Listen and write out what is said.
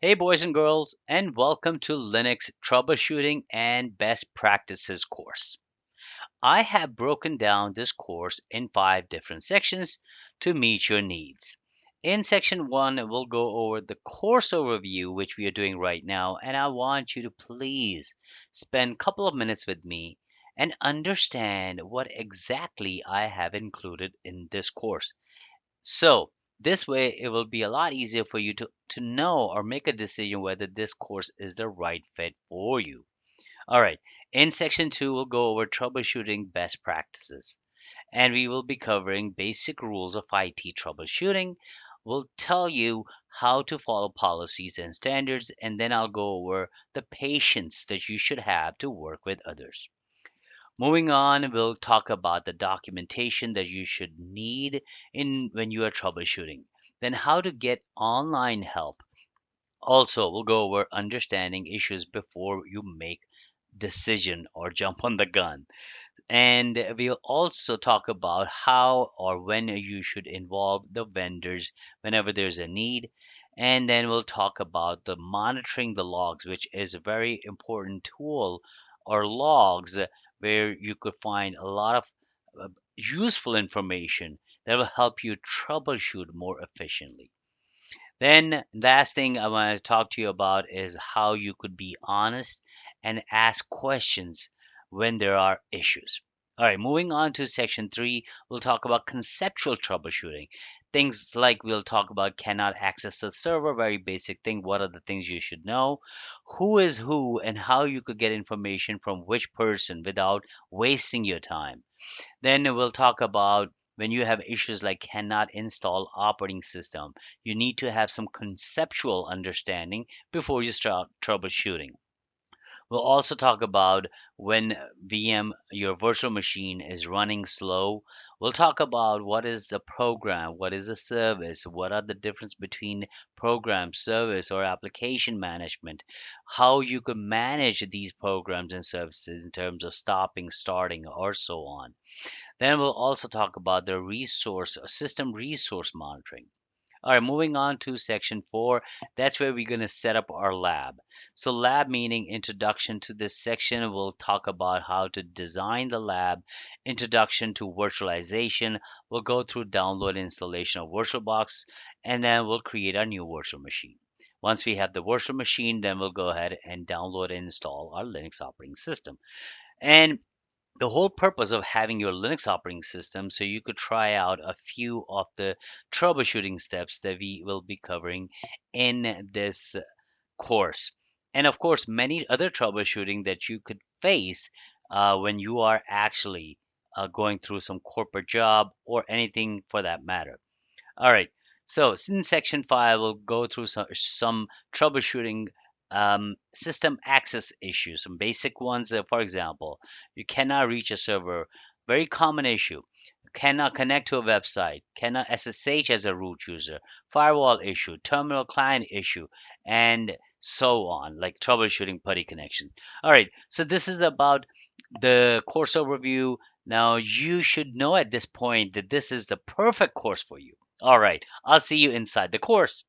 Hey, boys and girls, and welcome to Linux Troubleshooting and Best Practices course. I have broken down this course in 5 different sections to meet your needs. In section 1, we'll go over the course overview, which we are doing right now, and I want you to please spend a couple of minutes with me and understand what exactly I have included in this course. So this way, it will be a lot easier for you to know or make a decision whether this course is the right fit for you. All right. In section 2, we'll go over troubleshooting best practices, and we will be covering basic rules of IT troubleshooting. We'll tell you how to follow policies and standards, and then I'll go over the patience that you should have to work with others. Moving on, we'll talk about the documentation that you should need in when you are troubleshooting. Then how to get online help. Also, we'll go over understanding issues before you make decision or jump on the gun. And we'll also talk about how or when you should involve the vendors whenever there's a need. And then we'll talk about the monitoring the logs, which is a very important tool or logs where you could find a lot of useful information that will help you troubleshoot more efficiently. Then, last thing I want to talk to you about is how you could be honest and ask questions when there are issues. All right, moving on to section 3, we'll talk about conceptual troubleshooting. Things like we'll talk about cannot access the server, very basic thing. What are the things you should know? Who is who, and how you could get information from which person without wasting your time. Then we'll talk about when you have issues like cannot install operating system, you need to have some conceptual understanding before you start troubleshooting. We'll also talk about when VM, your virtual machine, is running slow. We'll talk about what is the program, what is the service, what are the difference between program, service, or application management, how you can manage these programs and services in terms of stopping, starting, or so on. Then we'll also talk about the resource system resource monitoring. All right, moving on to section 4, that's where we're going to set up our lab. So, lab meaning introduction to this section, we'll talk about how to design the lab, introduction to virtualization, we'll go through download and installation of VirtualBox, and then we'll create our new virtual machine. Once we have the virtual machine, then we'll go ahead and download and install our Linux operating system. And the whole purpose of having your Linux operating system so you could try out a few of the troubleshooting steps that we will be covering in this course. And of course, many other troubleshooting that you could face when you are actually going through some corporate job or anything for that matter. All right. So in section 5, we'll go through some troubleshooting system access issues, some basic ones. For example, you cannot reach a server, very common issue. Cannot connect to a website, cannot SSH as a root user, firewall issue, terminal client issue, and so on, like troubleshooting PuTTY connection. All right, so this is about the course overview. Now, you should know at this point that this is the perfect course for you. All right, I'll see you inside the course.